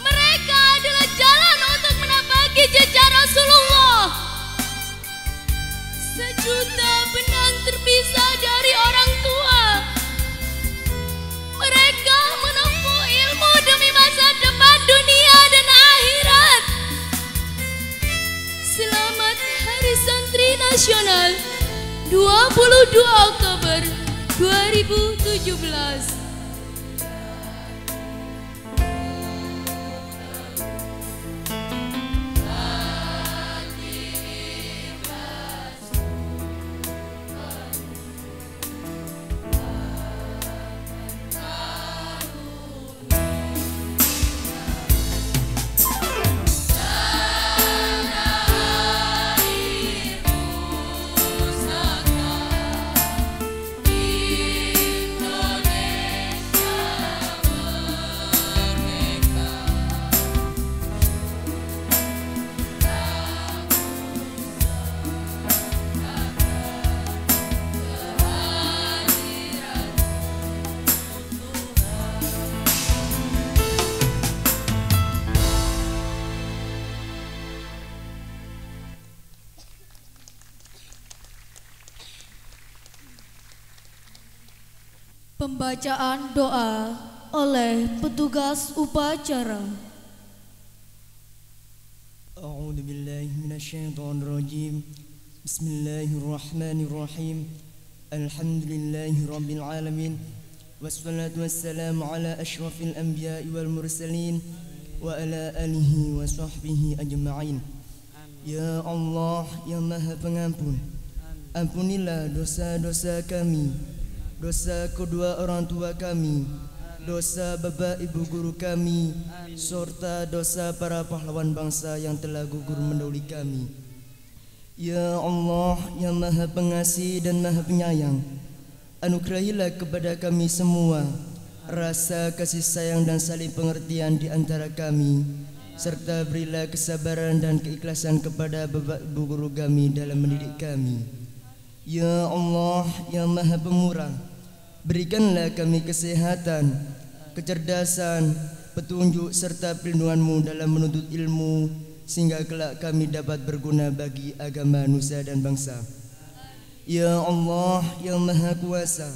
G: Mereka adalah jalan untuk menapaki jejak Rasulullah. Sejuta benang terpisah dari orang tua. Mereka menempuh ilmu demi masa depan dunia dan akhirat. Selamat Hari Santri Nasional 22 Oktober 2017.
A: Pembacaan doa oleh petugas upacara.
H: A'udzu billahi minasyaitonir rajim. Bismillahirrahmanirrahim. Alhamdulillahi rabbil alamin. Wassalatu wassalamu ala asyrafil anbiya'i wal mursalin wa ala alihi wa sahbihi ajma'in. Ya Allah yang Maha Pengampun, ampunilah dosa-dosa kami, dosa kedua orang tua kami, dosa bapak ibu guru kami, serta dosa para pahlawan bangsa yang telah gugur mendahului kami. Ya Allah yang Maha Pengasih dan Maha Penyayang, anugerahilah kepada kami semua rasa kasih sayang dan saling pengertian di antara kami, serta berilah kesabaran dan keikhlasan kepada bapak ibu guru kami dalam mendidik kami. Ya Allah yang Maha Pemurah, berikanlah kami kesehatan, kecerdasan, petunjuk serta perlindungan-Mu dalam menuntut ilmu, sehingga kelak kami dapat berguna bagi agama nusa dan bangsa. Ya Allah yang Maha Kuasa,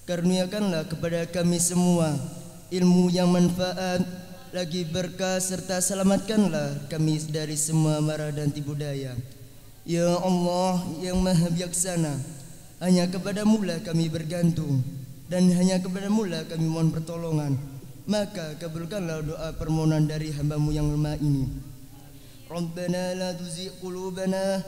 H: karuniakanlah kepada kami semua ilmu yang manfaat, lagi berkah, serta selamatkanlah kami dari semua mara dan tipu daya. Ya Allah yang Maha Bijaksana, hanya kepada-Mu lah kami bergantung, dan hanya kepada-Mu lah kami mohon pertolongan. Maka kabulkanlah doa permohonan dari hamba-Mu yang lemah ini. Rabbana la tuzigh qulubana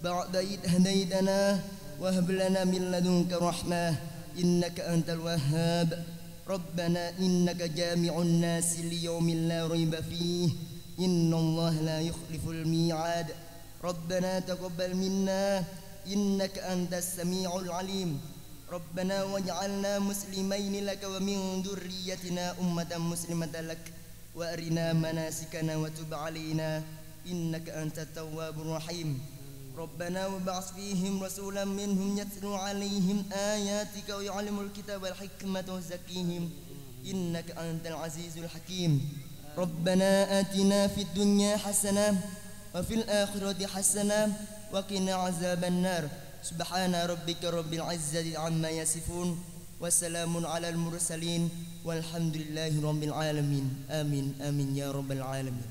H: ba'da idh hadaitana wa hab lana min ladunka rahmah innaka antal wahhab. Rabbana innaka jami'un nasi liyaumin la raiba fihi innallaha la yukhliful mi'ad. ربنا تقبل منا إنك أنت السميع العليم ربنا واجعلنا مسلمين لك ومن ذريتنا أمة مسلمة لك وأرنا مناسكنا وتب علينا إنك أنت التواب الرحيم ربنا وابعث فيهم رسولا منهم يتلو عليهم آياتك ويعلم الكتاب والحكمة ويزكيهم إنك أنت العزيز الحكيم ربنا آتنا في الدنيا حسنة وفي الآخرة حسنة وقنا عذاب النار سبحان ربك رب العزة عما يصفون وسلام على المرسلين والحمد لله رب العالمين آمين آمين يا رب العالمين.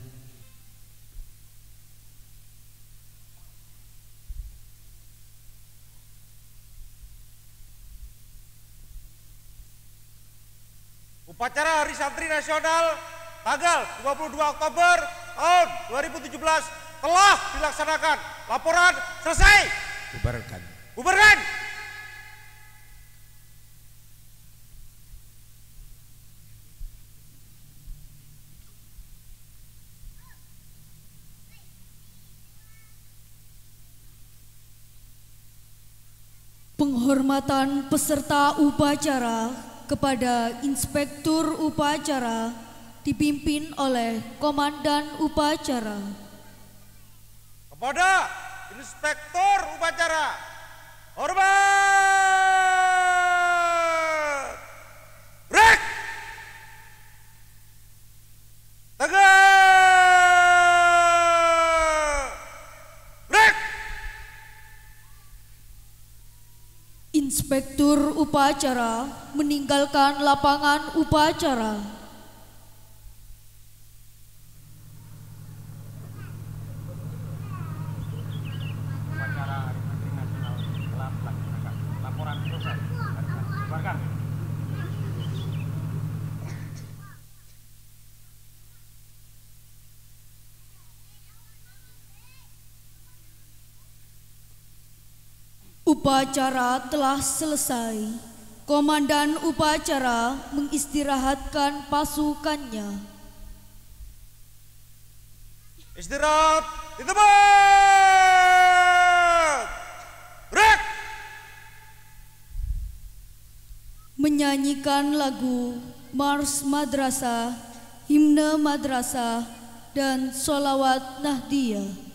D: Upacara Hari Santri Nasional tanggal 22 Oktober tahun 2017 telah dilaksanakan. Laporan selesai.
E: Bubarkan.
D: Bubarkan.
A: Penghormatan peserta upacara kepada Inspektur Upacara dipimpin oleh Komandan Upacara.
D: Kepada Inspektur Upacara, hormat.
A: Inspektur upacara meninggalkan lapangan upacara. Upacara telah selesai. Komandan upacara mengistirahatkan pasukannya.
D: Istirahat di tempat. Break.
A: Menyanyikan lagu Mars Madrasah, Himne Madrasah, dan Sholawat Nahdiyah.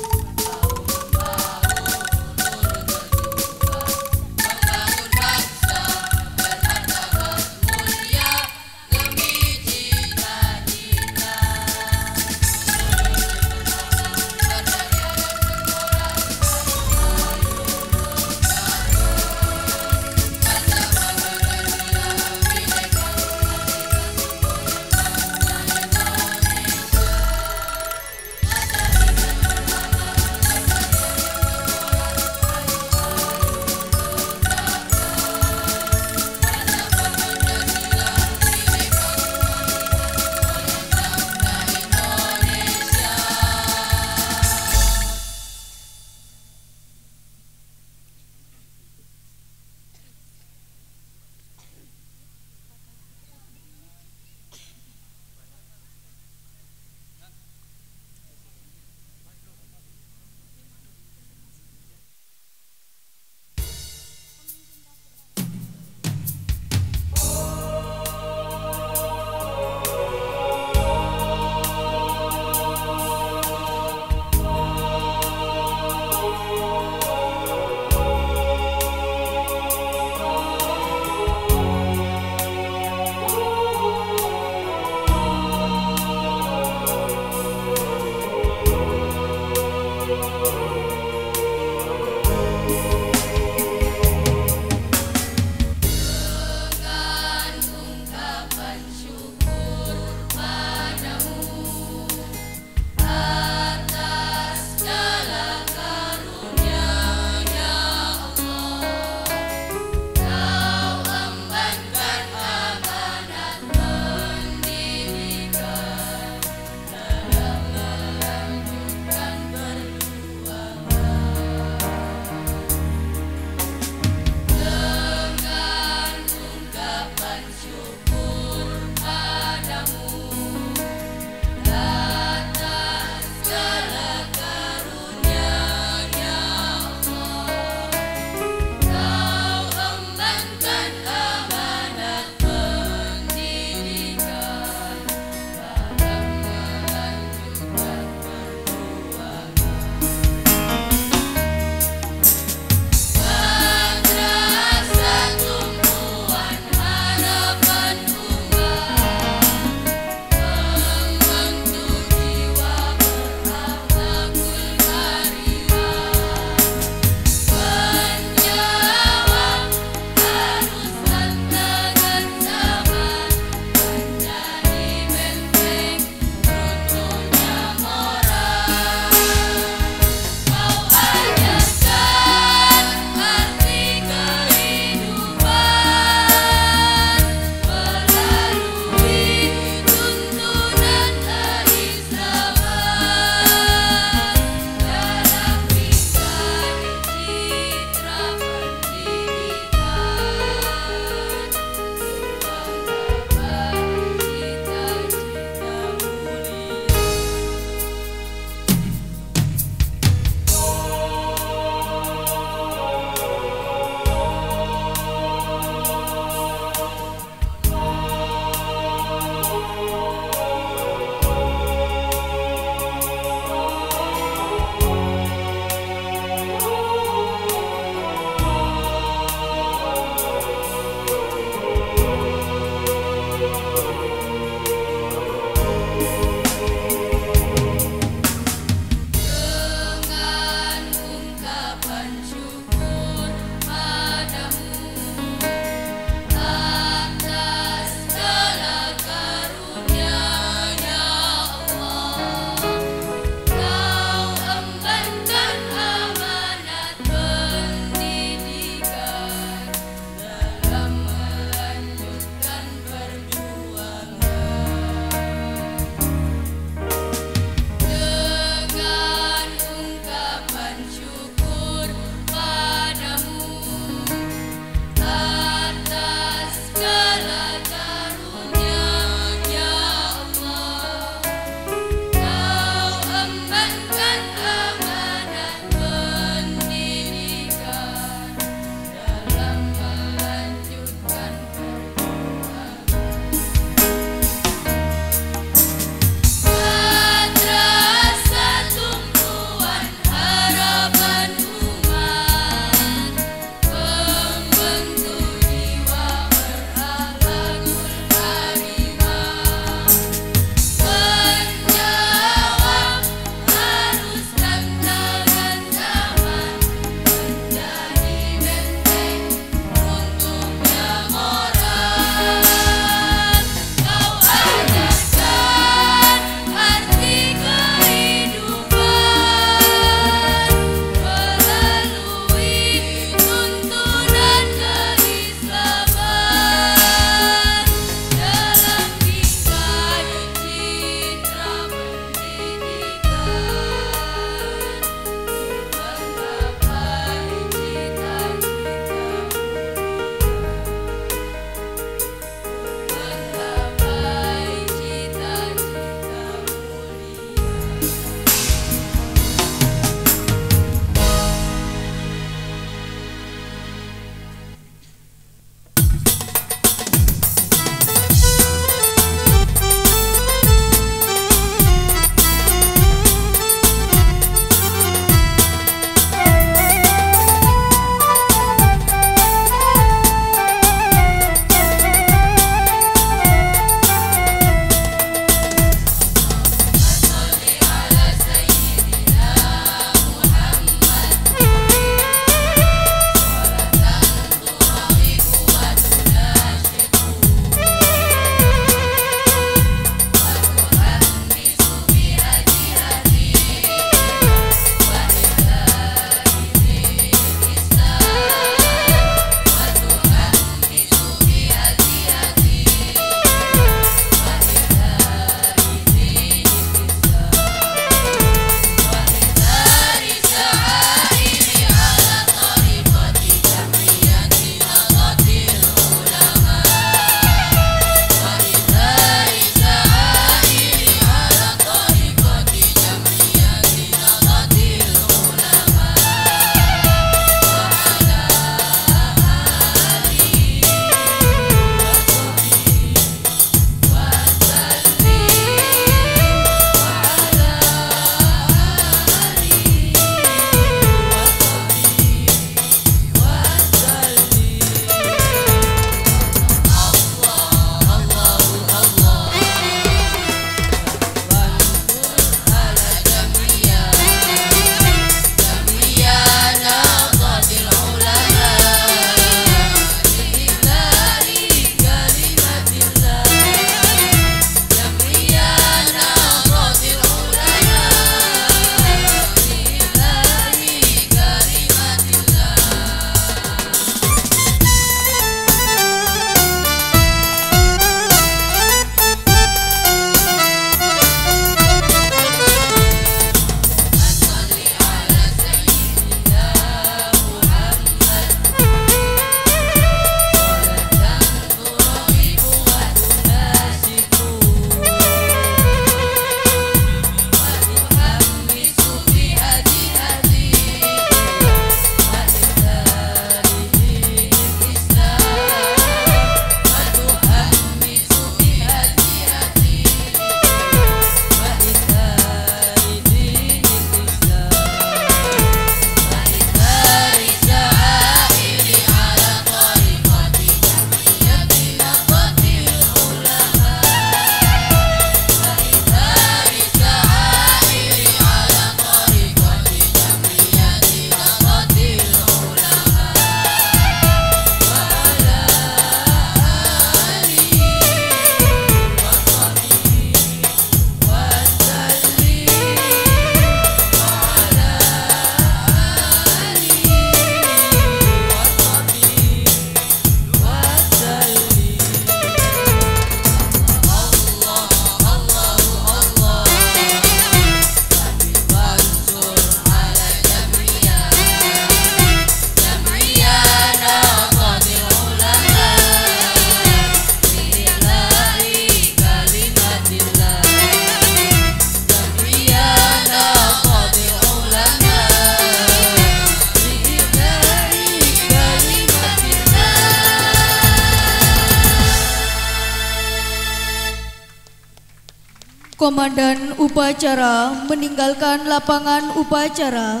A: Komandan upacara meninggalkan lapangan upacara.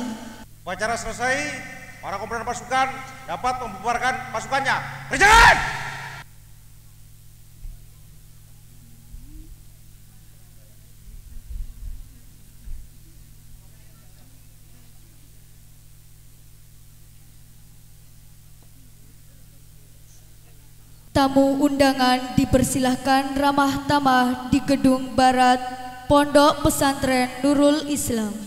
D: Upacara selesai, para komandan pasukan dapat membubarkan pasukannya. Kerjaan!
A: Tamu undangan dipersilahkan ramah tamah di gedung barat Pondok Pesantren Nurul Islam.